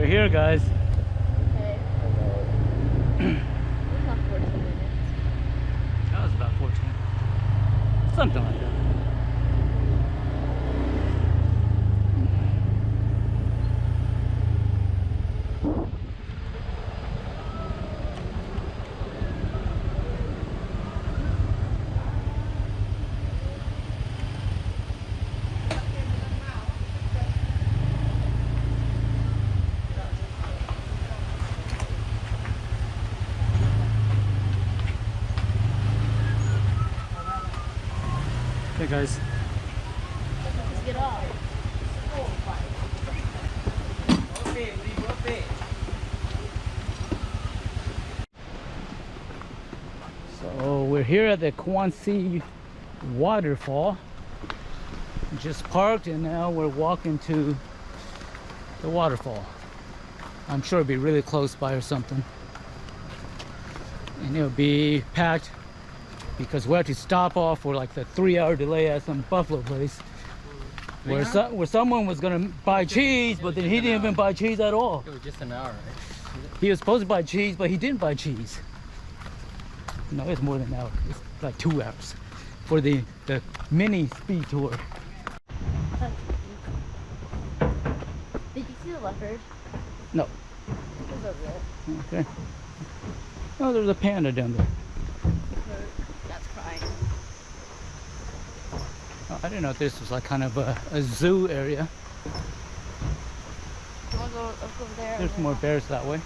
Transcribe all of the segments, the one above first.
We're here, guys. Okay. It's not 14 minutes. That was about 14. Something like that. Okay, guys. Let's get off. So we're here at the Kuan Waterfall. Just parked and now we're walking to the waterfall. I'm sure it'll be really close by or something. And it'll be packed because we have to stop off for like the 3-hour delay at some buffalo place where someone was gonna buy cheese, but then he didn't even buy cheese at all. It was just an hour, right? He was supposed to buy cheese, but he didn't buy cheese. No, it's more than an hour. It's like 2 hours for the mini speed tour. Did you see the leopard? No. It was over there. Okay. Oh, there's a panda down there. That's crying. Oh, I didn't know this was like kind of a zoo area. You want to go up over there? There's more bears that way.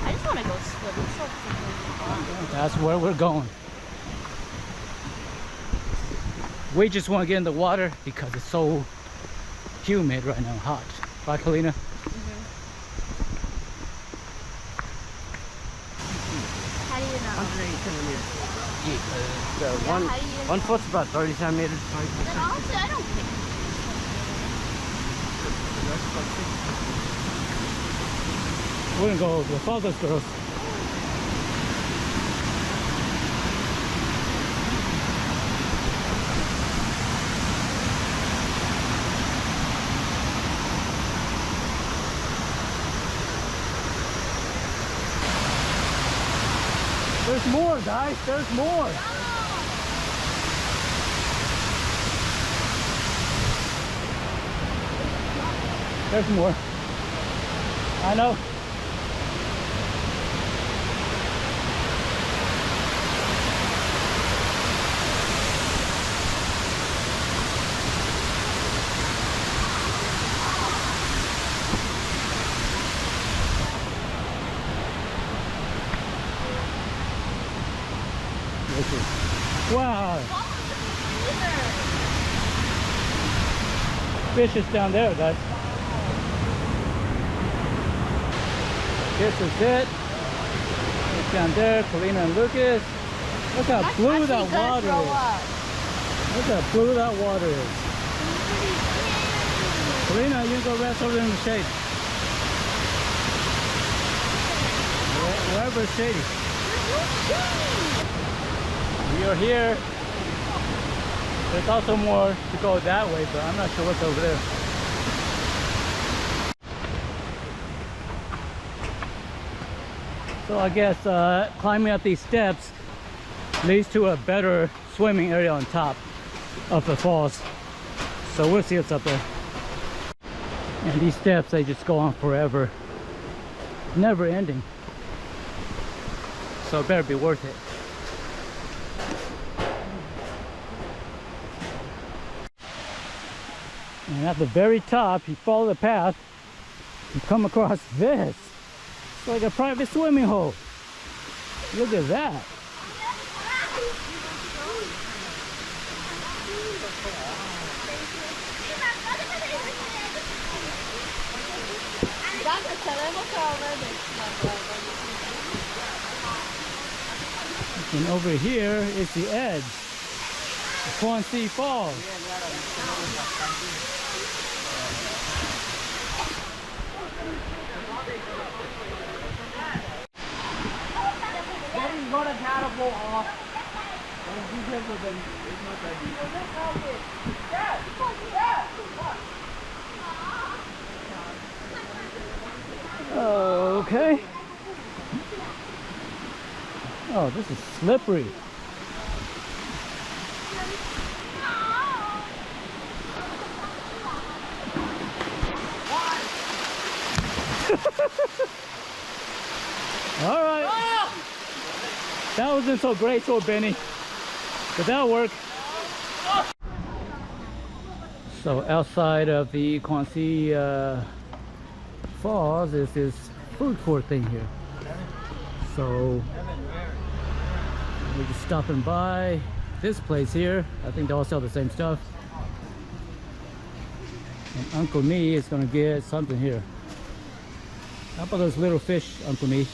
I just want to go swim. It's so freaking fun. That's where we're going. We just want to get in the water because it's so humid right now, hot. Right, Kalina? How do you know? 180 centimeters. Yeah, One foot's about 30 centimeters. Then honestly, I don't care. We're gonna go with all those girls. There's more, guys. There's more. There's more. I know. Wow. Fish is down there, guys. This is it. It's down there, Kalina and Lucas. Look how blue that water is. Look how blue that water is. Kalina, you go rest over in the shade. Wherever it's shady. We are here. There's also more to go that way, but I'm not sure what's over there. So I guess climbing up these steps leads to a better swimming area on top of the falls. So we'll see what's up there. And these steps, they just go on forever. Never ending. So it better be worth it. And at the very top, you follow the path, you come across this. It's like a private swimming hole. Look at that. And over here is the edge. The Kuan Falls. Got a catapult off. Look how big. Dad! this is slippery. All right. That wasn't so graceful, Benny, but that'll work. So outside of the Kuan Falls is this food court thing here. So we're just stopping by this place here. I think they all sell the same stuff. And Uncle Nee is gonna get something here. How about those little fish, Uncle Nee?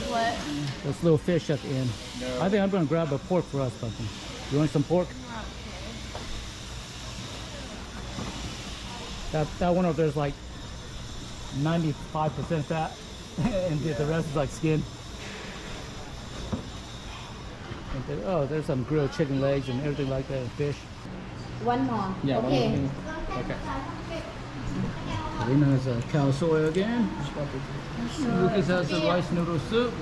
What? Those little fish at the end. No. I think I'm gonna grab a pork for us, something. You want some pork? That one over there's like 95% fat, and the rest is like skin. And then, oh, there's some grilled chicken legs and everything like that, and fish. One more. Yeah, okay. one more. Okay. Lena has a cow soy again. Lucas has the rice noodle soup.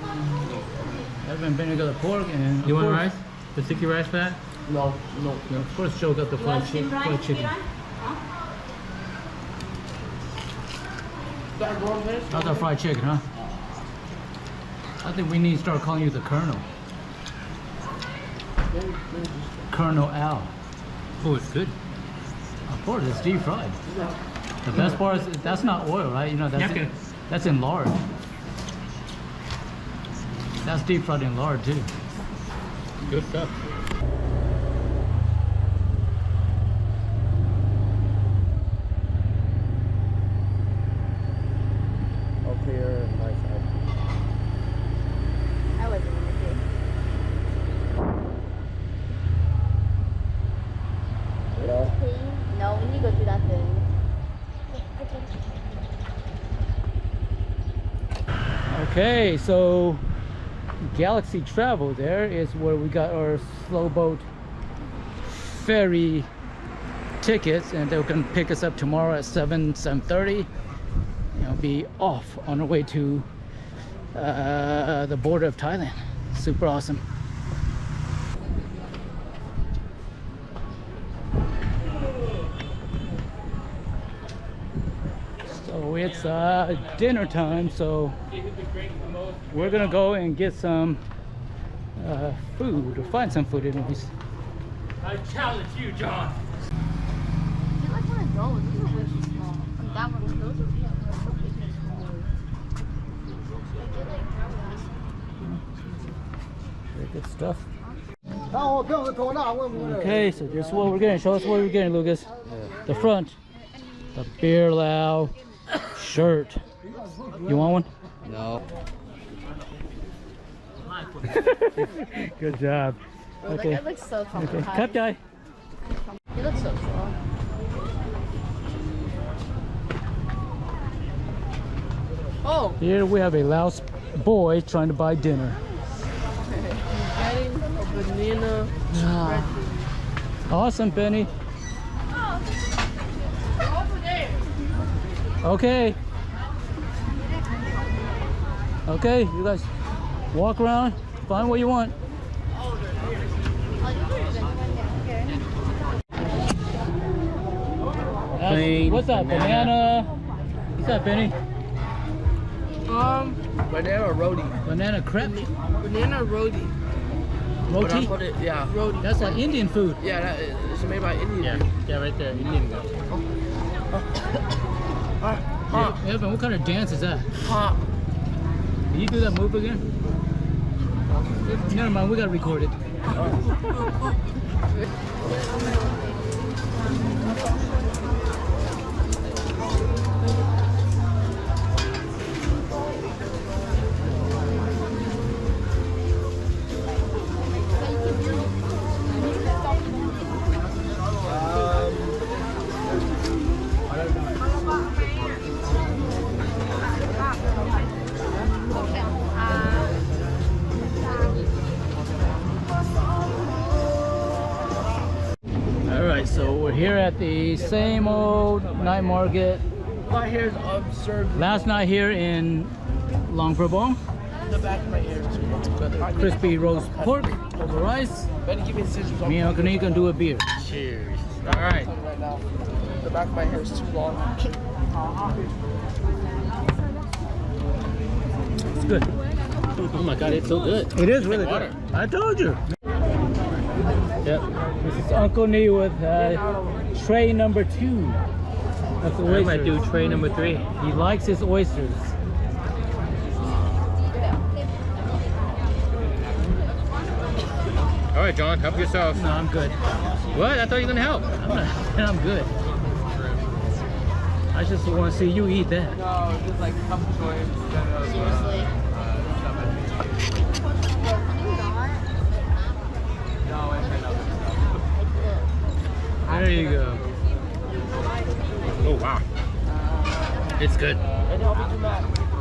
Evan Benny got the pork, and You want rice? The sticky rice fat? No. Of course, Joe got the fried chicken. Not the fried chicken, huh? I think we need to start calling you the Colonel. Colonel Al. Oh, it's good. Of course, it's deep fried. The best part is that's not oil, right? You know, that's in lard. That's deep fried in lard too. Good stuff. All clear and nice out. I wasn't okay. No, we need to go do that thing. Okay, so Galaxy Travel there is where we got our slow boat ferry tickets, and they're gonna pick us up tomorrow at 7:30. And we'll be off on our way to the border of Thailand. Super awesome. So it's dinner time, so we're gonna go and get some food, or find some food anyways. I challenge you, John. I like one of those. Those are way too small. That one, those are way too small. Very good stuff. Okay, so this is what we're getting. Show us what we're getting, Lucas. The front, the beer Lao shirt. You want one? No. Good job. Okay. It looks so comfortable. Okay. Cup guy. It looks so cool. Oh! Here we have a Laos boy trying to buy dinner. Getting a banana. Awesome, Benny. Okay. Okay, you guys walk around, find what you want. What's that? Banana? What's that, Benny? Banana roti. Banana crepe? Banana roti. Roti? Yeah. Roti. That's like Indian food. Yeah, it's made by Indian. Yeah, right there, Indian guy. Evan, what kind of dance is that? Can you do that move again? Never mind, we gotta record it. So we're here at the same old night market. My hair's absurd. Last night here in Luang Prabang. the back of my ears too. Crispy roast pork over rice. Better give me the scissors. Me and Uncle Nick gonna do a beer. Cheers. All right. Right now. The back of my hair is too long. It's good. Oh my God, it's so good. It is really Water. good. I told you. Yep. This is Uncle Nee with tray number 2. That's the I might oysters. do tray number 3. He likes his oysters. All right, John, help yourself. No, I'm good. What? I thought you were gonna help. I'm good. I just want to see you eat that. No, just like tough choice. Seriously. There you go. Oh wow. It's good. And I'll be too mad.